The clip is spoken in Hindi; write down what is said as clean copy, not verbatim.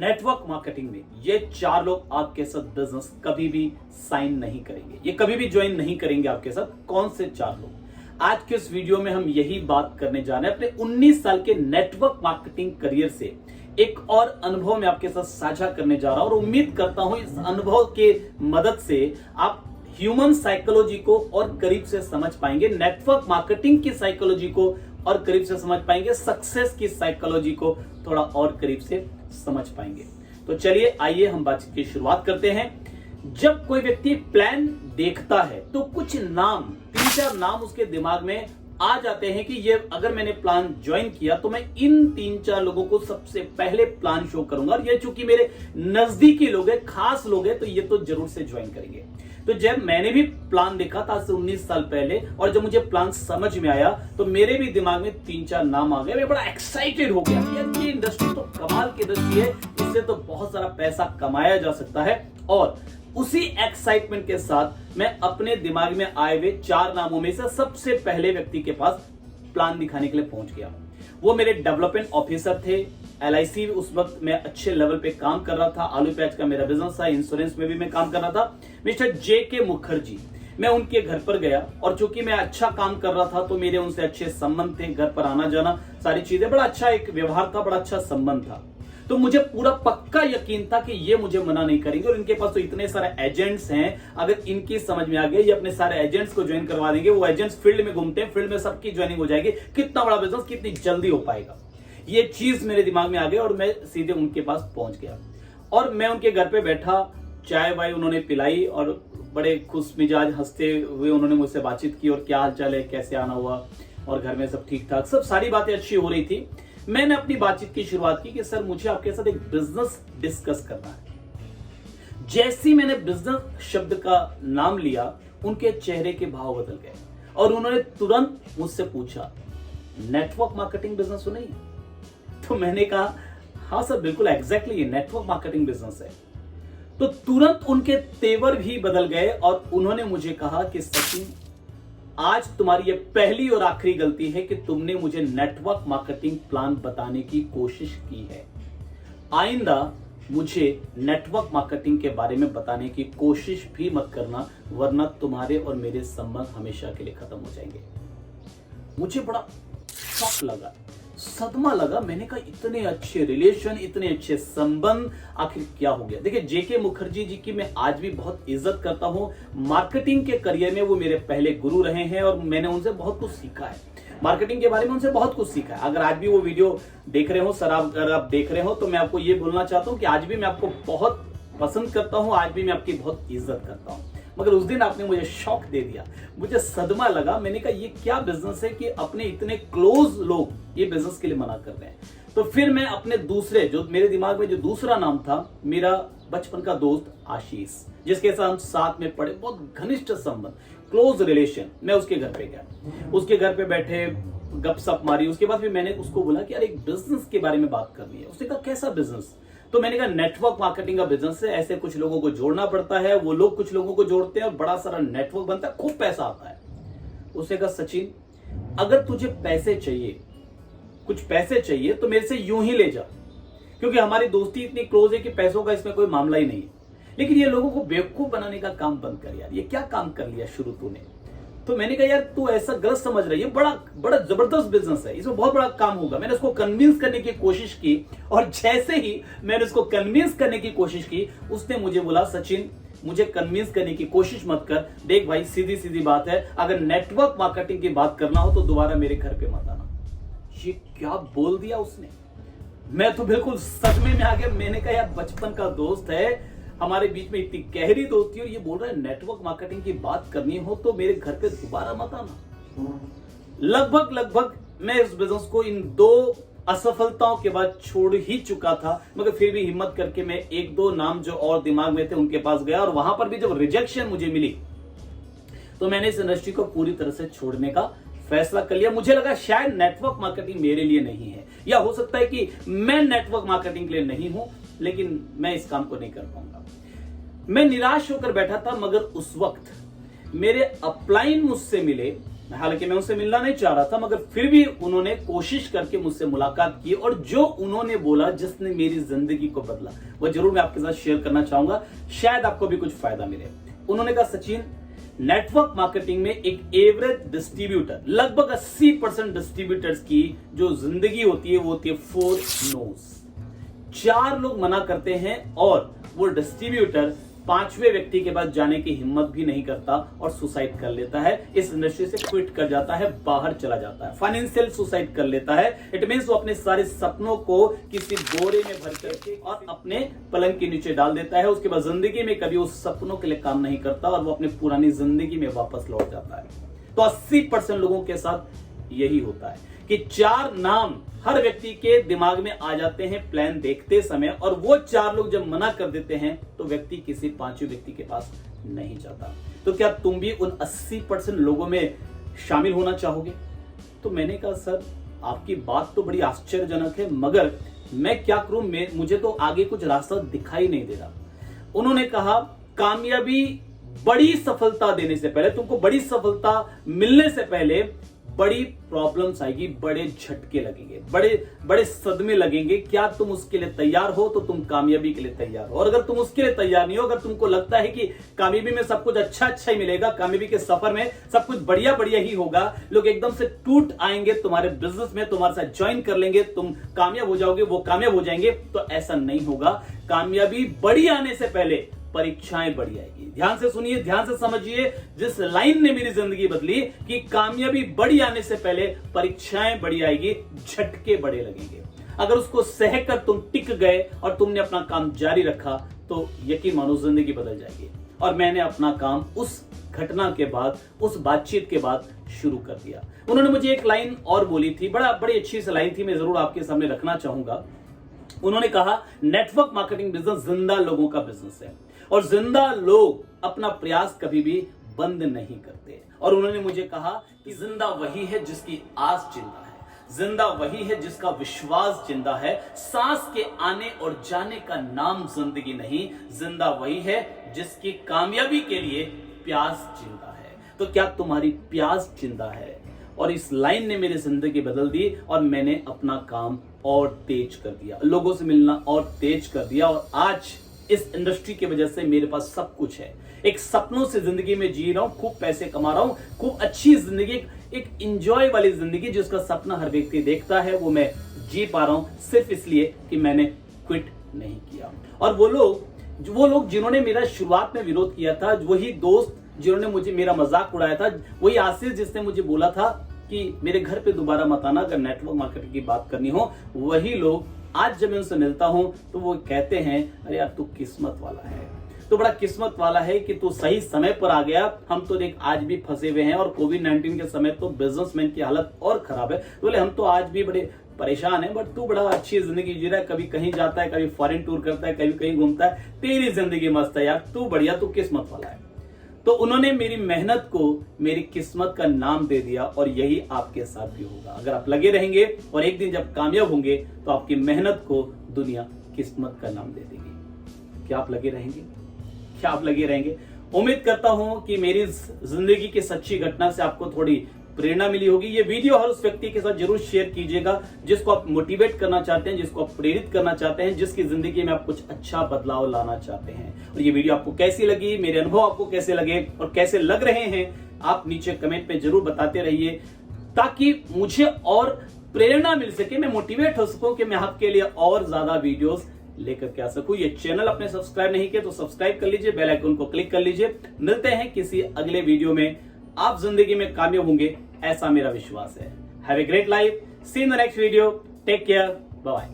नेटवर्क मार्केटिंग में ये 4 लोग आपके साथ बिजनेस कभी भी साइन नहीं करेंगे, ये कभी भी ज्वाइन नहीं करेंगे आपके साथ। कौन से 4 लोग? आज के इस वीडियो में हम यही बात करने जा रहे हैं। अपने 19 साल के नेटवर्क मार्केटिंग करियर से एक और अनुभव मैं आपके साथ साझा करने जा रहा हूं और उम्मीद करता हूं इस अनुभव के मदद से आप ह्यूमन साइकोलॉजी को और करीब से समझ पाएंगे, नेटवर्क मार्केटिंग की साइकोलॉजी को और करीब से समझ पाएंगे, सक्सेस की साइकोलॉजी को थोड़ा और करीब से समझ पाएंगे। तो चलिए आइए हम बातचीत की शुरुआत करते हैं। जब कोई व्यक्ति प्लान देखता है तो कुछ नाम, 3-4 नाम उसके दिमाग में आ जाते हैं कि ये अगर मैंने प्लान ज्वाइन किया तो मैं इन 3-4 लोगों को सबसे पहले प्लान शो करूंगा और ये चूंकि मेरे नजदीकी लोग हैं, खास लोग हैं, तो ये तो जरूर से ज्वाइन करेंगे। तो जब मैंने भी प्लान देखा था आज से 19 साल पहले और जब मुझे प्लान समझ में आया तो मेरे भी दिमाग में 3-4 नाम आ गए। मैं बड़ा एक्साइटेड हो गया कि यार ये इंडस्ट्री तो कमाल की इंडस्ट्री है, इससे तो बहुत सारा पैसा कमाया जा सकता है। और उसी एक्साइटमेंट के साथ मैं अपने दिमाग में आए हुए 4 नामों में से सबसे पहले व्यक्ति के पास प्लान दिखाने के लिए पहुंच गया। वो मेरे डेवलपमेंट ऑफिसर थे। LIC उस वक्त मैं अच्छे लेवल पे काम कर रहा था। आलू प्याज का मेरा बिजनेस था, इंश्योरेंस में भी मैं काम कर रहा था। मिस्टर JK मुखर्जी, मैं उनके घर पर गया और चूंकि मैं अच्छा काम कर रहा था तो मेरे उनसे अच्छे संबंध थे, घर पर आना जाना सारी चीजें, बड़ा अच्छा एक व्यवहार था, बड़ा अच्छा संबंध था। तो मुझे पूरा पक्का यकीन था कि ये मुझे मना नहीं करेंगे और इनके पास तो इतने सारे एजेंट्स हैं, अगर इनकी समझ में आ गया ये अपने सारे एजेंट्स को ज्वाइन करवा देंगे। वो एजेंट्स फील्ड में घूमते हैं, फील्ड में सबकी ज्वाइनिंग हो जाएगी, कितना बड़ा बिजनेस कितनी जल्दी हो पाएगा। ये चीज मेरे दिमाग में आ गई और मैं सीधे उनके पास पहुंच गया और मैं उनके घर पे बैठा, चाय वाय उन्होंने पिलाई और बड़े खुश मिजाज हंसते हुए उन्होंने मुझसे बातचीत की और क्या हाल चाल है, कैसे आना हुआ और घर में सब ठीक ठाक, सब सारी बातें अच्छी हो रही थी। मैंने अपनी बातचीत की शुरुआत की कि सर मुझे आपके साथ एक बिजनेस डिस्कस करना है। जैसे मैंने बिजनेस शब्द का नाम लिया उनके चेहरे के भाव बदल गए और उन्होंने तुरंत मुझसे पूछा, नेटवर्क मार्केटिंग बिजनेस सुना है? तो मैंने कहा हाँ सर बिल्कुल, एग्जैक्टली ये नेटवर्क मार्केटिंग बिजनेस है। तो तुरंत उनके तेवर भी बदल गए और उन्होंने मुझे कहा कि सचिन, आज तुम्हारी ये पहली और आखिरी गलती है कि तुमने मुझे नेटवर्क मार्केटिंग प्लान बताने की कोशिश की है। आइंदा मुझे नेटवर्क मार्केटिंग के बारे में बताने की कोशिश भी मत करना, वरना तुम्हारे और मेरे संबंध हमेशा के लिए खत्म हो जाएंगे। मुझे बड़ा शॉक लगा, सदमा लगा। मैंने कहा इतने अच्छे रिलेशन, इतने अच्छे संबंध, आखिर क्या हो गया? देखिए JK मुखर्जी जी की मैं आज भी बहुत इज्जत करता हूं। मार्केटिंग के करियर में वो मेरे पहले गुरु रहे हैं और मैंने उनसे बहुत कुछ सीखा है, मार्केटिंग के बारे में उनसे बहुत कुछ सीखा है। अगर आज भी वो वीडियो देख रहे हो सर, अगर आप देख रहे हो तो मैं आपको ये बोलना चाहता हूं कि आज भी मैं आपको बहुत पसंद करता हूं, आज भी मैं आपकी बहुत इज्जत करता हूं। मगर उस दिन आपने मुझे शॉक दे दिया, मुझे सदमा लगा। मैंने कहा ये क्या बिजनेस है कि अपने इतने क्लोज लोग ये बिजनेस के लिए मना कर रहे हैं। तो फिर मैं अपने दूसरे, जो मेरे दिमाग में जो दूसरा नाम था, मेरा बचपन का दोस्त आशीष, जिसके साथ हम साथ में पढ़े, बहुत घनिष्ठ संबंध, क्लोज रिलेशन, मैं उसके घर पे गया, उसके घर पे बैठे गपशप मारी। उसके बाद फिर मैंने उसको बोला कि यार एक बिजनेस के बारे में बात करनी है। उसने कहा कैसा बिजनेस? तो मैंने कहा नेटवर्क मार्केटिंग का बिजनेस है, ऐसे कुछ लोगों को जोड़ना पड़ता है, वो लोग कुछ लोगों को जोड़ते हैं और बड़ा सारा नेटवर्क बनता है, खूब पैसा आता है। उसने कहा सचिन, अगर तुझे पैसे चाहिए, कुछ पैसे चाहिए तो मेरे से यूं ही ले जा, क्योंकि हमारी दोस्ती इतनी क्लोज है कि पैसों का इसमें कोई मामला ही नहीं है। लेकिन ये लोगों को बेवकूफ बनाने का काम बंद कर यार, ये क्या काम कर लिया शुरू तूने? तो मैंने कहा यार तू ऐसा गलत समझ रही है, बड़ा जबरदस्त बिजनेस है, इसमें बहुत बड़ा काम होगा। मैंने उसको कन्विंस करने की कोशिश की और जैसे ही मैंने उसको कन्विंस करने की कोशिश की, उसने मुझे बोला सचिन मुझे कन्विंस करने की कोशिश मत कर, देख भाई सीधी सीधी बात है, अगर नेटवर्क मार्केटिंग की बात करना हो तो दोबारा मेरे घर पे मत आना। ये क्या बोल दिया उसने? मैं तो बिल्कुल सदमे में आ गया। मैंने कहा यार बचपन का दोस्त है, हमारे बीच में इतनी गहरी दोस्ती और ये बोल रहा है नेटवर्क मार्केटिंग की बात करनी हो तो मेरे घर पे दोबारा मत आना। लगभग मैं इस बिजनेस को इन 2 असफलताओं के बाद छोड़ ही चुका था, मगर फिर भी हिम्मत करके मैं 1-2 नाम जो और दिमाग में थे उनके पास गया और वहां पर भी जब रिजेक्शन मुझे मिली तो मैंने इस इंडस्ट्री को पूरी तरह से छोड़ने का फैसला कर लिया। मुझे लगा शायद नेटवर्क मार्केटिंग मेरे लिए नहीं है, या हो सकता है कि मैं नेटवर्क मार्केटिंग के लिए नहीं हूं, लेकिन मैं इस काम को नहीं कर पाऊंगा। मैं निराश होकर बैठा था, मगर उस वक्त मेरे अपलाइन मुझसे मिले हालांकि मैं उनसे मिलना नहीं चाह रहा था, मगर फिर भी उन्होंने कोशिश करके मुझसे मुलाकात की और जो उन्होंने बोला जिसने मेरी जिंदगी को बदला वो जरूर मैं आपके साथ शेयर करना चाहूंगा, शायद आपको भी कुछ फायदा मिले। उन्होंने कहा, सचिन, नेटवर्क मार्केटिंग में एक एवरेज डिस्ट्रीब्यूटर, लगभग 80% डिस्ट्रीब्यूटर्स की जो जिंदगी होती है वो होती है 4 नोस। 4 लोग मना करते हैं और वो डिस्ट्रीब्यूटर 5वें व्यक्ति के पास जाने की हिम्मत भी नहीं करता और सुसाइड कर लेता है, इस इंडस्ट्री से क्विट कर जाता है, बाहर चला जाता है, फाइनेंशियल सुसाइड कर लेता है। इट मींस वो अपने सारे सपनों को किसी बोरे में भर करके और अपने पलंग के नीचे डाल देता है। उसके बाद जिंदगी में कभी उस सपनों के लिए काम नहीं करता और वो अपनी पुरानी जिंदगी में वापस लौट जाता है। तो 80% लोगों के साथ यही होता है कि 4 नाम हर व्यक्ति के दिमाग में आ जाते हैं प्लान देखते समय, और वो 4 लोग जब मना कर देते हैं तो व्यक्ति किसी 5वें व्यक्ति के पास नहीं जाता। तो क्या तुम भी उन 80% लोगों में शामिल होना चाहोगे? तो मैंने कहा, सर आपकी बात तो बड़ी आश्चर्यजनक है, मगर मैं क्या करूं, मुझे तो आगे कुछ रास्ता दिखाई नहीं दे रहा। उन्होंने कहा, कामयाबी बड़ी सफलता देने से पहले, तुमको बड़ी सफलता मिलने से पहले बड़ी प्रॉब्लम्स आएगी, बड़े झटके लगेंगे, बड़े सदमे लगेंगे। क्या तुम उसके लिए तैयार हो? तो तुम कामयाबी के लिए तैयार हो। और अगर तुम उसके लिए तैयार नहीं हो, अगर तुमको लगता है कि कामयाबी में सब कुछ अच्छा ही मिलेगा, कामयाबी के सफर में सब कुछ बढ़िया ही होगा, लोग एकदम से टूट आएंगे तुम्हारे बिजनेस में, तुम्हारे साथ ज्वाइन कर लेंगे, तुम कामयाब हो जाओगे, वो कामयाब हो जाएंगे, तो ऐसा नहीं होगा। कामयाबी बड़ी आने से पहले परीक्षाएं बढ़ी आएगी। ध्यान से सुनिए, ध्यान से समझिए, जिस लाइन ने मेरी जिंदगी बदली कि कामयाबी बड़ी आने से पहले परीक्षाएं बढ़ी आएगी, झटके बड़े लगेंगे। अगर उसको सहकर तुम टिक गए और तुमने अपना काम जारी रखा तो यकीन मानो जिंदगी बदल जाएगी। और मैंने अपना काम उस घटना के बाद, उस बातचीत के बाद शुरू कर दिया। उन्होंने मुझे एक लाइन और बोली थी, बड़ी अच्छी सी लाइन थी, मैं जरूर आपके सामने रखना चाहूंगा। उन्होंने कहा, नेटवर्क मार्केटिंग बिजनेस जिंदा लोगों का बिजनेस है और जिंदा लोग अपना प्रयास कभी भी बंद नहीं करते। और उन्होंने मुझे कहा कि जिंदा वही है जिसकी आस जिंदा है, जिंदा वही है जिसका विश्वास जिंदा है, सांस के आने और जाने का नाम जिंदगी नहीं, जिंदा वही है जिसकी कामयाबी के लिए प्यास जिंदा है। तो क्या तुम्हारी प्यास जिंदा है? और इस लाइन ने मेरी जिंदगी बदल दी और मैंने अपना काम और तेज कर दिया, लोगों से मिलना और तेज कर दिया, और आज इस इंडस्ट्री की वजह से मेरे पास सब कुछ है। एक सपनों से जिंदगी में जी रहा हूं, खूब पैसे कमा रहा हूं, खूब अच्छी जिंदगी, एक एंजॉय वाली जिंदगी जिसका सपना हर व्यक्ति देखता है, वो मैं जी पा रहा हूं सिर्फ इसलिए कि मैंने क्विट नहीं किया। और वो लोग जिन्होंने मेरा शुरुआत में विरोध किया था, वही दोस्त जिन्होंने मुझे मेरा मजाक उड़ाया था, वही आशीष जिसने मुझे बोला था कि मेरे घर पे दोबारा मत आना अगर नेटवर्क मार्केटिंग की बात करनी हो, वही लोग आज जब मैं उनसे मिलता हूं तो वो कहते हैं, अरे यार तू किस्मत वाला है, तो बड़ा किस्मत वाला है कि तू सही समय पर आ गया। हम तो देख आज भी फंसे हुए हैं, और कोविड-19 के समय तो बिजनेसमैन की हालत और खराब है। बोले हम तो आज भी बड़े परेशान है, बट तू बड़ा अच्छी जिंदगी जी रहा है, कभी कहीं जाता है, कभी फॉरेन टूर करता है, कभी कहीं घूमता है, तेरी जिंदगी मस्त है यार, तू बढ़िया, तू किस्मत वाला है। तो उन्होंने मेरी मेहनत को मेरी किस्मत का नाम दे दिया, और यही आपके साथ भी होगा। अगर आप लगे रहेंगे और एक दिन जब कामयाब होंगे तो आपकी मेहनत को दुनिया किस्मत का नाम दे देगी। क्या आप लगे रहेंगे? क्या आप लगे रहेंगे? उम्मीद करता हूं कि मेरी जिंदगी की सच्ची घटना से आपको थोड़ी प्रेरणा मिली होगी। ये वीडियो हर उस व्यक्ति के साथ जरूर शेयर कीजिएगा जिसको आप मोटिवेट करना चाहते हैं, जिसको आप प्रेरित करना चाहते हैं, जिसकी जिंदगी में आप कुछ अच्छा बदलाव लाना चाहते हैं। और ये वीडियो आपको कैसी लगी, मेरे अनुभव आपको कैसे लगे और कैसे लग रहे हैं, आप नीचे कमेंट में जरूर बताते रहिए, ताकि मुझे और प्रेरणा मिल सके, मैं मोटिवेट हो सकूं कि मैं आपके लिए और ज्यादा वीडियोस लेकर के आ सकूं। ये चैनल आपने सब्सक्राइब नहीं किया तो सब्सक्राइब कर लीजिए, बेल आइकन को क्लिक कर लीजिए। मिलते हैं किसी अगले वीडियो में। आप जिंदगी में कामयाब होंगे, ऐसा मेरा विश्वास है। Have a great life, see in the next video, take care, bye.